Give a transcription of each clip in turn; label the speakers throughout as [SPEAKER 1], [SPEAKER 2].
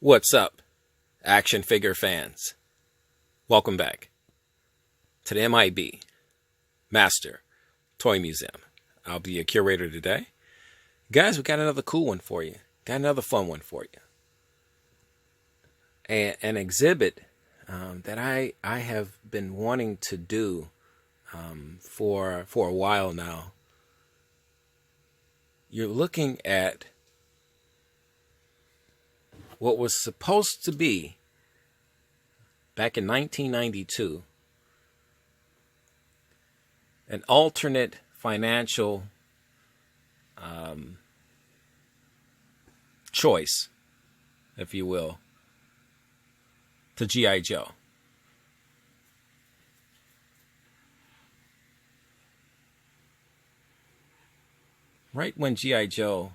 [SPEAKER 1] What's up, action figure fans? Welcome back to the M.I.B. Master Toy Museum. I'll be your curator today. Guys, we got another cool one for you. Got another fun one for you. An exhibit that I have been wanting to do for a while now. You're looking at what was supposed to be, back in 1992, an alternate financial choice, if you will, to G.I. Joe. Right when G.I. Joe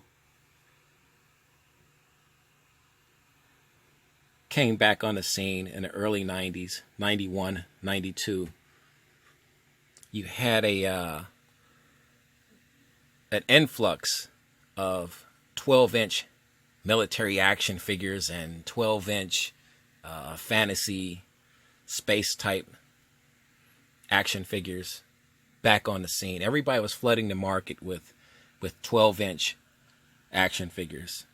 [SPEAKER 1] came back on the scene in the early 90s, 91, 92, you had an influx of 12-inch military action figures and 12-inch fantasy space-type action figures back on the scene. Everybody was flooding the market with 12-inch action figures.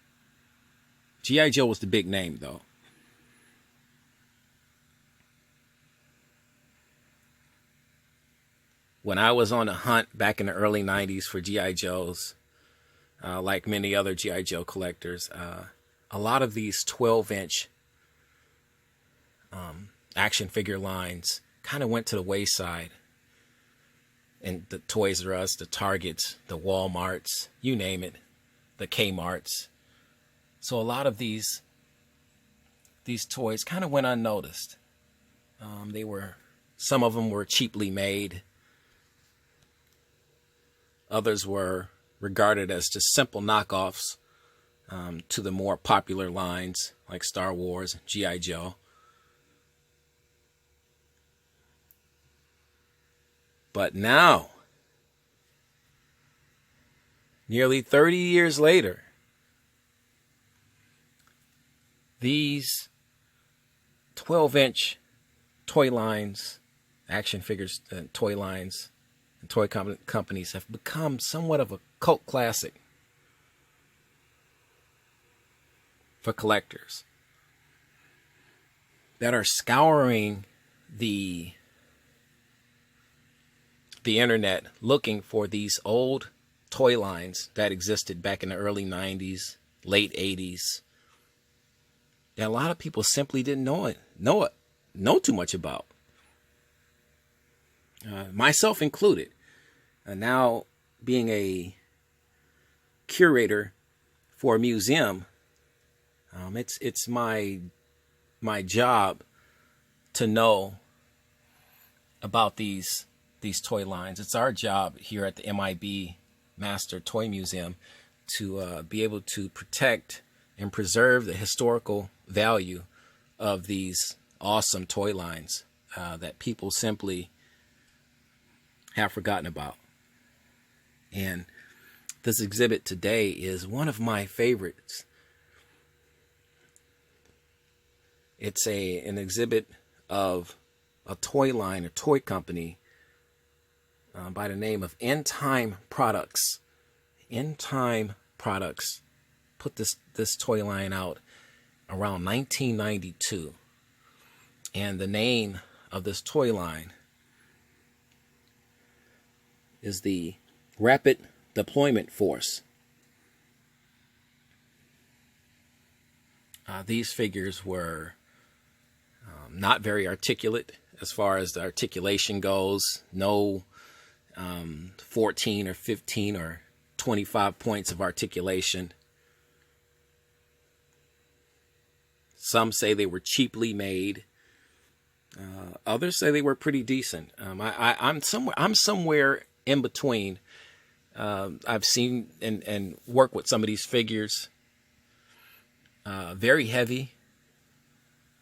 [SPEAKER 1] G.I. Joe was the big name, though. When I was on a hunt back in the early 90s for G.I. Joes, like many other G.I. Joe collectors, a lot of these 12-inch action figure lines kind of went to the wayside. And the Toys R Us, the Targets, the Walmarts, you name it, the Kmarts. So a lot of these toys kind of went unnoticed. Some of them were cheaply made. Others were regarded as just simple knockoffs to the more popular lines like Star Wars, G.I. Joe. But now, nearly 30 years later, these 12-inch toy lines, action figures, toy lines, and toy companies have become somewhat of a cult classic for collectors that are scouring the internet looking for these old toy lines that existed back in the early 90s, late 80s, that a lot of people simply didn't know too much about. Myself included. Now, being a curator for a museum, it's my job to know about these toy lines. It's our job here at the M.I.B. Master Toy Museum to be able to protect and preserve the historical value of these awesome toy lines that people simply have forgotten about. And this exhibit today is one of my favorites. It's an exhibit of a toy line, a toy company by the name of End-Time Products. End-Time Products put this toy line out around 1992. And the name of this toy line is the Rapid Deployment Force. These figures were not very articulate as far as the articulation goes. No 14 or 15 or 25 points of articulation. Some say they were cheaply made. Others say they were pretty decent. I'm somewhere in between. I've seen and worked with some of these figures. Very heavy.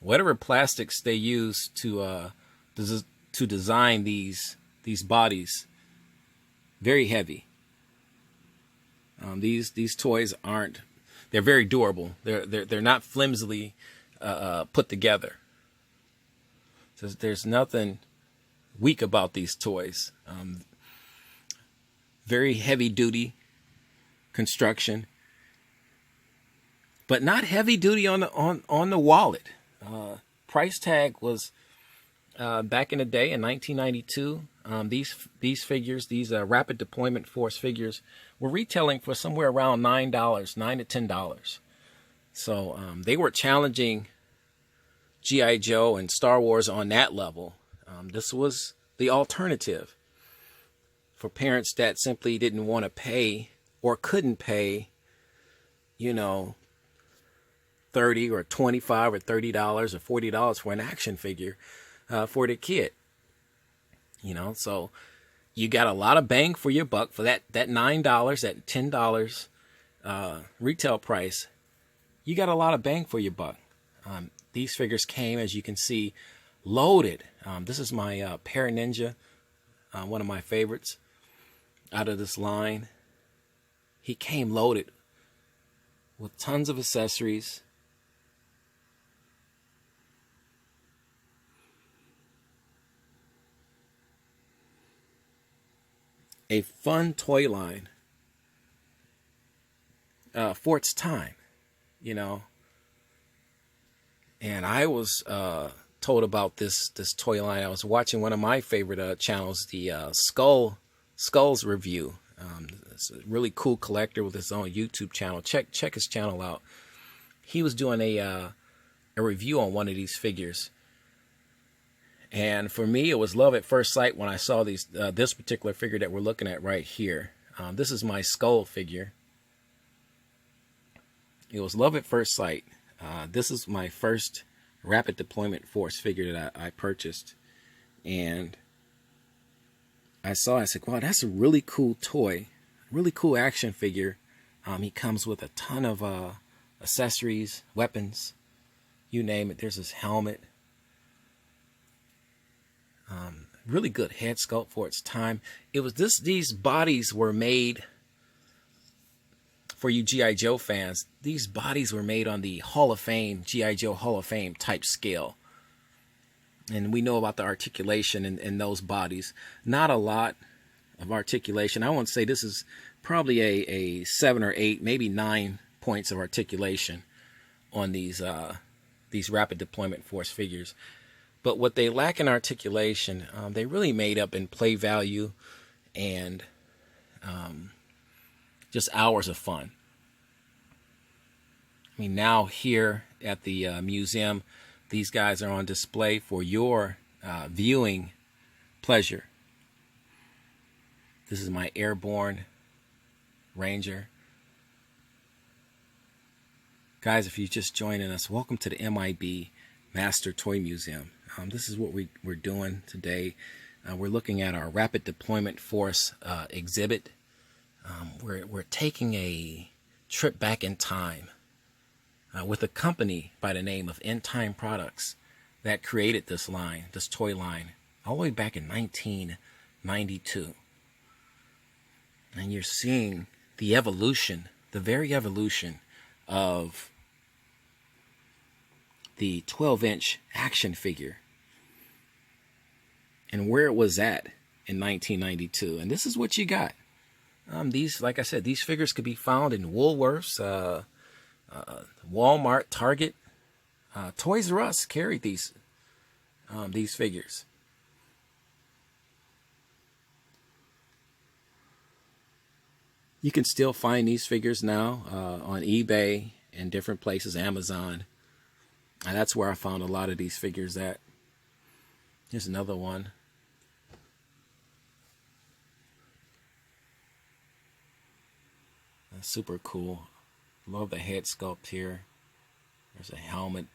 [SPEAKER 1] Whatever plastics they use to design these bodies, very heavy. These toys aren't they're very durable. They're not flimsily put together. So there's nothing weak about these toys. Very heavy duty construction, but not heavy duty on the wallet. Price tag was back in the day in 1992. These figures, these rapid deployment force figures, were retailing for somewhere around $9, $9 to $10. So they were challenging G.I. Joe and Star Wars on that level. This was the alternative for parents that simply didn't want to pay or couldn't pay, you know, $30 or $25 or $30 or $40 for an action figure for their kid. You know, so you got a lot of bang for your buck for that $9, that $10 retail price. You got a lot of bang for your buck. These figures came, as you can see, loaded. This is my Paratrooper Ninja, one of my favorites out of this line. He came loaded with tons of accessories. A fun toy line for its time, you know. And I was told about this toy line. I was watching one of my favorite channels, the Skulls Review. It's a really cool collector with his own YouTube channel. Check his channel out. He was doing a review on one of these figures, and for me, it was love at first sight when I saw this particular figure that we're looking at right here. This is my Skull figure. It was love at first sight. This is my first rapid deployment force figure that I purchased, and I said, wow, that's a really cool toy, really cool action figure. He comes with a ton of accessories, weapons, you name it. There's his helmet. Really good head sculpt for its time. It was these bodies were made, for you G.I. Joe fans, these bodies were made on the Hall of Fame, G.I. Joe Hall of Fame type scale. And we know about the articulation in those bodies. Not a lot of articulation. I want to say this is probably a 7 or 8, maybe 9 points of articulation on these rapid deployment force figures. But what they lack in articulation, they really made up in play value and just hours of fun. I mean, now here at the museum, these guys are on display for your viewing pleasure. This is my Airborne Ranger. Guys, if you're just joining us, welcome to the M.I.B. Master Toy Museum. This is what we're doing today. We're looking at our Rapid Deployment Force exhibit. We're taking a trip back in time with a company by the name of End Time Products that created this line, this toy line, all the way back in 1992. And you're seeing the evolution, the very evolution of the 12-inch action figure and where it was at in 1992. And this is what you got. These, like I said, these figures could be found in Woolworths, Walmart, Target. Toys R Us carried these figures. You can still find these figures now on eBay and different places, Amazon. And that's where I found a lot of these figures at. Here's another one. That's super cool. Love the head sculpt here. There's a helmet.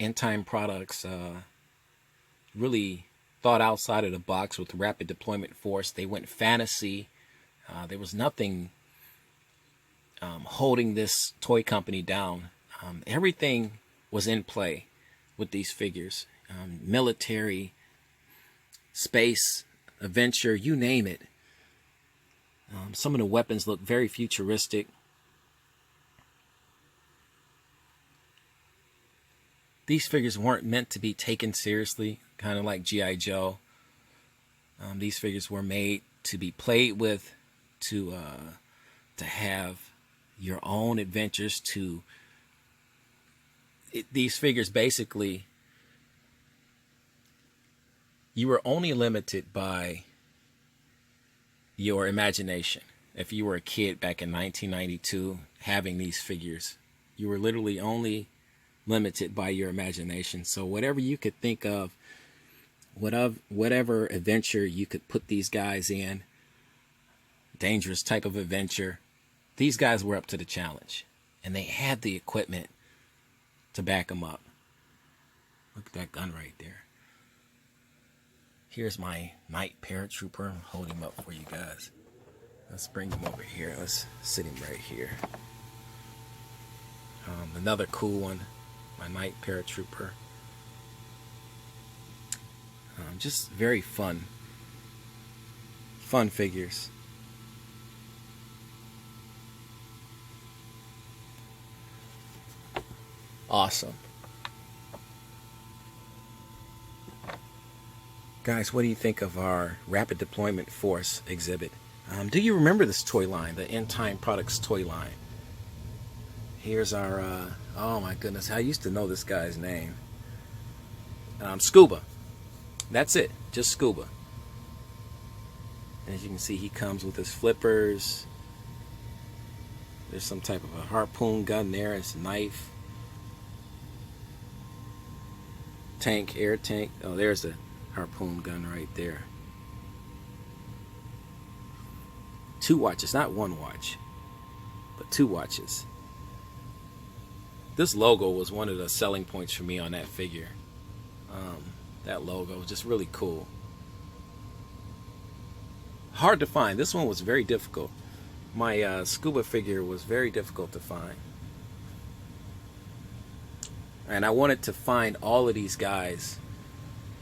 [SPEAKER 1] End Time Products really thought outside of the box with Rapid Deployment Force. They went fantasy. There was nothing holding this toy company down. Everything was in play with these figures. Military, space, adventure, you name it. Some of the weapons look very futuristic. these figures weren't meant to be taken seriously, kind of like G.I. Joe. These figures were made to be played with, to have your own adventures. These figures basically, you were only limited by your imagination. If you were a kid back in 1992 having these figures, you were literally only limited by your imagination. So whatever you could think of, whatever adventure you could put these guys in, dangerous type of adventure, these guys were up to the challenge, and they had the equipment to back them up. Look at that gun right there. Here's my night paratrooper. I'll hold him up for you guys. Let's bring him over here. Let's sit him right here. Another cool one, my night paratrooper. Just very fun figures. Awesome. Guys, what do you think of our Rapid Deployment Force exhibit? Do you remember this toy line, the End Time Products toy line? Here's our, oh my goodness, I used to know this guy's name. Scuba. That's it, just Scuba. As you can see, he comes with his flippers. There's some type of a harpoon gun there, it's a knife. Tank, air tank. Oh, there's the harpoon gun right there. 2 watches, not 1 watch, but 2 watches. This logo was one of the selling points for me on that figure. That logo was just really cool. Hard to find. This one was very difficult. My Scuba figure was very difficult to find. And I wanted to find all of these guys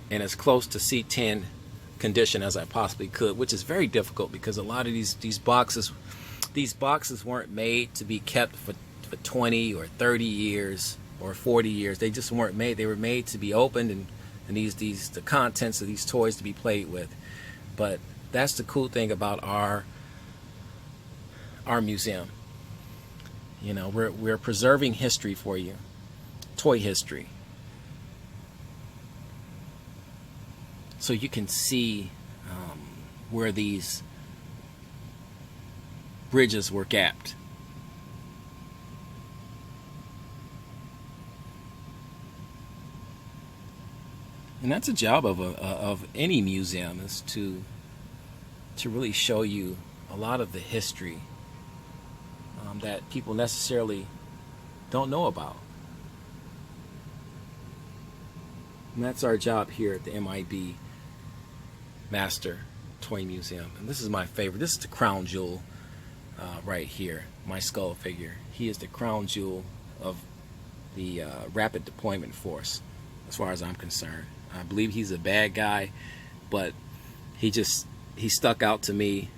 [SPEAKER 1] in as close to C10 condition as I possibly could, which is very difficult because a lot of these boxes weren't made to be kept for 20 or 30 years or 40 years. They just weren't made. They were made to be opened and the contents of these toys to be played with. But that's the cool thing about our museum. You know, we're preserving history for you, toy history, so you can see where these bridges were gapped. And that's a job of any museum, is to really show you a lot of the history that people necessarily don't know about. And that's our job here at the M.I.B. Master Toy Museum. And this is my favorite. This is the crown jewel right here, my skull figure. He is the crown jewel of the Rapid Deployment Force, as far as I'm concerned. I believe he's a bad guy, but he stuck out to me.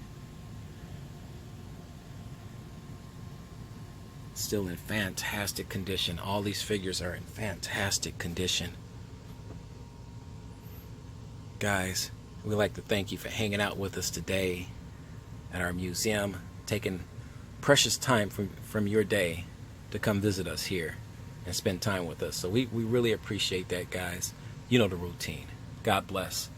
[SPEAKER 1] Still in fantastic condition. All these figures are in fantastic condition. Guys, we'd like to thank you for hanging out with us today at our museum, taking precious time from your day to come visit us here and spend time with us. So we really appreciate that, guys. You know the routine. God bless.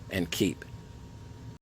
[SPEAKER 1] And keep